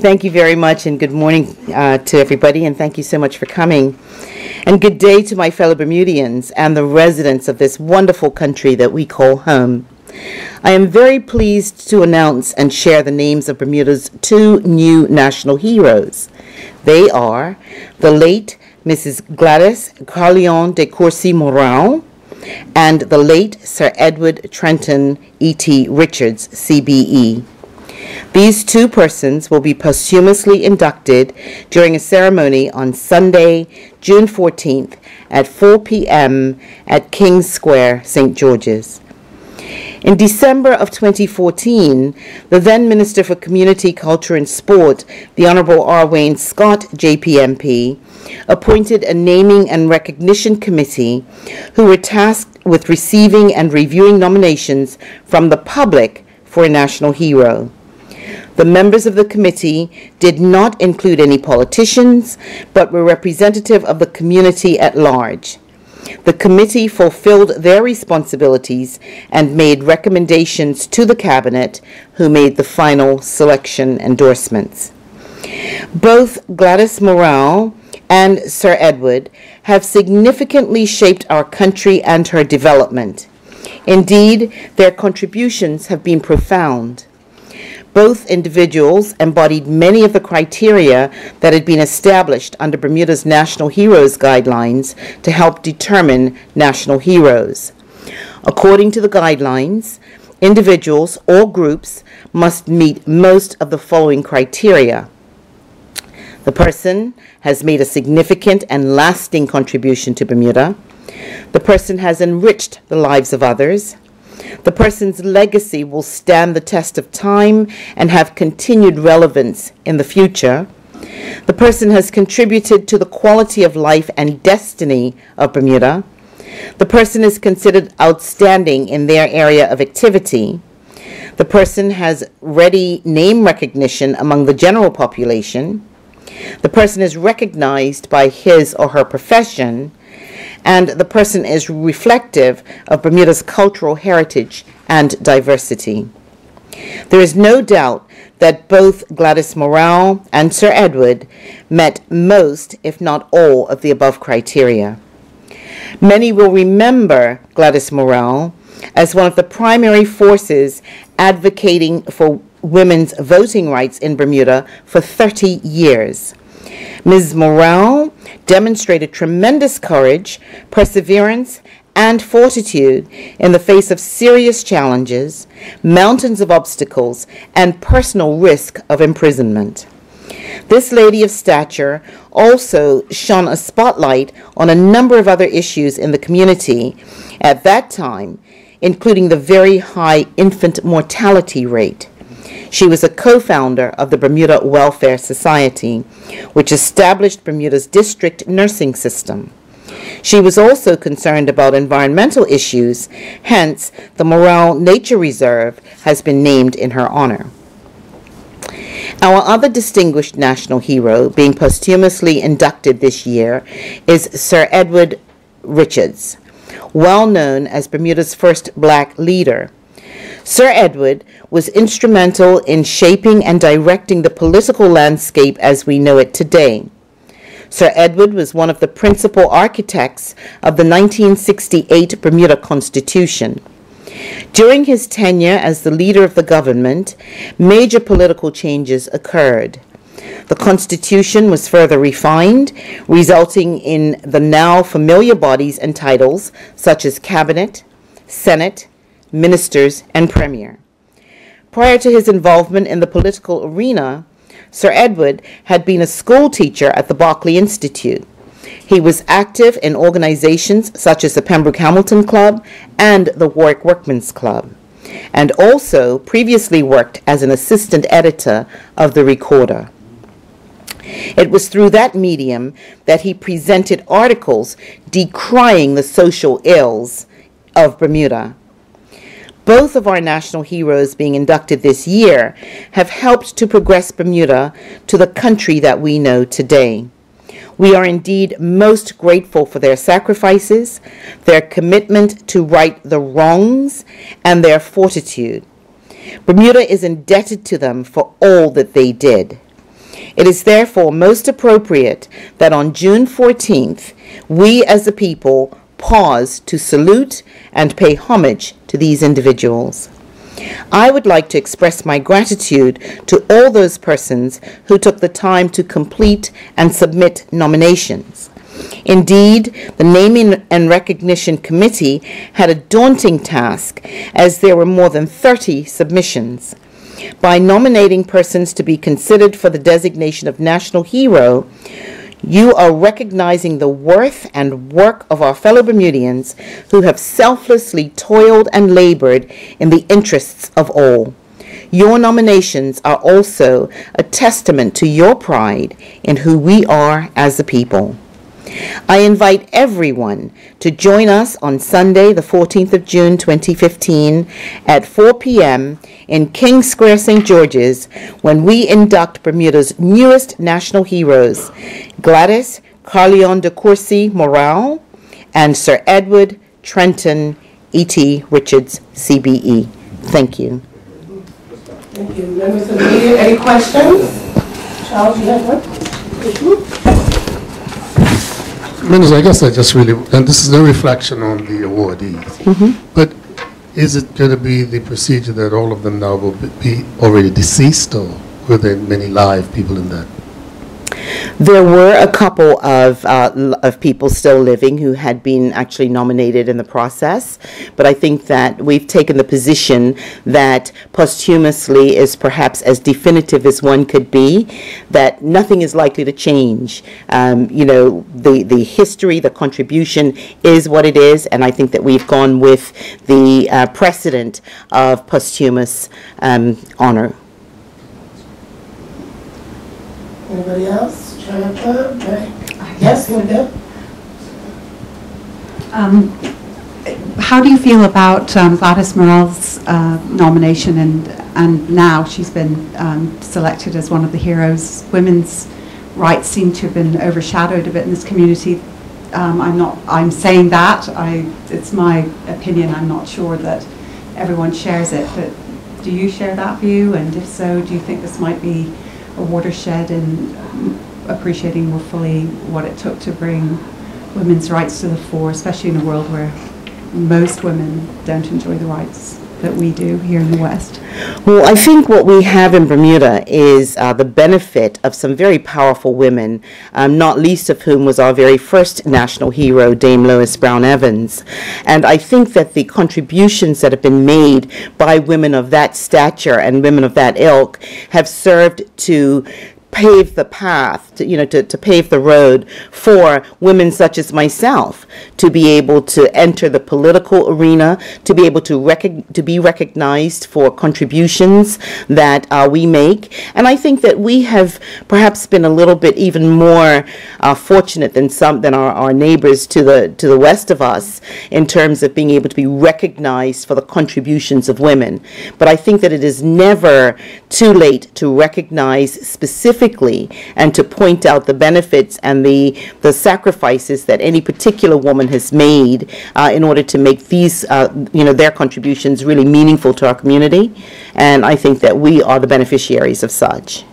Thank you very much, and good morning to everybody, and thank you so much for coming. And good day to my fellow Bermudians and the residents of this wonderful country that we call home. I am very pleased to announce and share the names of Bermuda's two new national heroes. They are the late Mrs. Gladys Carleon de Courcy Morão and the late Sir Edward Trenton E.T. Richards, CBE. These two persons will be posthumously inducted during a ceremony on Sunday, June 14th at 4 p.m. at King's Square, St. George's. In December of 2014, the then Minister for Community, Culture and Sport, the Honourable R. Wayne Scott, JPMP, appointed a naming and recognition committee who were tasked with receiving and reviewing nominations from the public for a national hero. The members of the committee did not include any politicians, but were representative of the community at large. The committee fulfilled their responsibilities and made recommendations to the cabinet, who made the final selection endorsements. Both Gladys Morão and Sir Edward have significantly shaped our country and her development. Indeed, their contributions have been profound. Both individuals embodied many of the criteria that had been established under Bermuda's National Heroes Guidelines to help determine national heroes. According to the guidelines, individuals or groups must meet most of the following criteria. The person has made a significant and lasting contribution to Bermuda. The person has enriched the lives of others. The person's legacy will stand the test of time and have continued relevance in the future. The person has contributed to the quality of life and destiny of Bermuda. The person is considered outstanding in their area of activity. The person has ready name recognition among the general population. The person is recognized by his or her profession. And the person is reflective of Bermuda's cultural heritage and diversity. There is no doubt that both Gladys Morão and Sir Edward met most, if not all, of the above criteria. Many will remember Gladys Morão as one of the primary forces advocating for women's voting rights in Bermuda for 30 years. Ms. Morão demonstrated tremendous courage, perseverance, and fortitude in the face of serious challenges, mountains of obstacles, and personal risk of imprisonment. This lady of stature also shone a spotlight on a number of other issues in the community at that time, including the very high infant mortality rate. She was a co-founder of the Bermuda Welfare Society, which established Bermuda's district nursing system. She was also concerned about environmental issues, hence the Morão Nature Reserve has been named in her honor. Our other distinguished national hero being posthumously inducted this year is Sir Edward Richards, well known as Bermuda's first black leader. Sir Edward was instrumental in shaping and directing the political landscape as we know it today. Sir Edward was one of the principal architects of the 1968 Bermuda Constitution. During his tenure as the leader of the government, major political changes occurred. The Constitution was further refined, resulting in the now familiar bodies and titles such as Cabinet, Senate, Ministers, and Premier. Prior to his involvement in the political arena, Sir Edward had been a school teacher at the Berkeley Institute. He was active in organizations such as the Pembroke Hamilton Club and the Warwick Workmen's Club, and also previously worked as an assistant editor of the Recorder. It was through that medium that he presented articles decrying the social ills of Bermuda. Both of our national heroes being inducted this year have helped to progress Bermuda to the country that we know today. We are indeed most grateful for their sacrifices, their commitment to right the wrongs, and their fortitude. Bermuda is indebted to them for all that they did. It is therefore most appropriate that on June 14th, we as a people pause to salute and pay homage to these individuals. I would like to express my gratitude to all those persons who took the time to complete and submit nominations. Indeed, the Naming and Recognition Committee had a daunting task, as there were more than 30 submissions. By nominating persons to be considered for the designation of National Hero, you are recognizing the worth and work of our fellow Bermudians who have selflessly toiled and labored in the interests of all. Your nominations are also a testament to your pride in who we are as a people. I invite everyone to join us on Sunday, the 14th of June, 2015, at 4 p.m. in King Square, St. George's, when we induct Bermuda's newest national heroes, Gladys Carleon de Courcy Morale and Sir Edward Trenton E.T. Richards, CBE. Thank you. Thank you. Members of the media, any questions? Charles, you have one? Minister, I guess I just really, and this is a reflection on the awardees, but is it going to be the procedure that all of them now will be already deceased, or were there many live people in that? There were a couple of people still living who had been actually nominated in the process, but I think that we've taken the position that posthumously is perhaps as definitive as one could be, that nothing is likely to change. You know, the history, the contribution is what it is, and I think that we've gone with the precedent of posthumous honor. Anybody else? Yes, Linda. How do you feel about Gladys Morale's nomination, and now she's been selected as one of the heroes? Women's rights seem to have been overshadowed a bit in this community. I'm saying that. It's my opinion. I'm not sure that everyone shares it, but do you share that view? And if so, do you think this might be a watershed in appreciating more fully what it took to bring women's rights to the fore, especially in a world where most women don't enjoy the rights that we do here in the West? Well, I think what we have in Bermuda is the benefit of some very powerful women, not least of whom was our very first national hero, Dame Lois Brown Evans. And I think that the contributions that have been made by women of that stature and women of that ilk have served to pave the path, to pave the road for women such as myself to be able to enter the political arena, to be able to be recognized for contributions that we make. And I think that we have perhaps been a little bit even more fortunate than our neighbors to the west of us in terms of being able to be recognized for the contributions of women. But I think that it is never too late to recognize specifically and to point out the benefits and the sacrifices that any particular woman has made in order to make these, their contributions really meaningful to our community. And I think that we are the beneficiaries of such.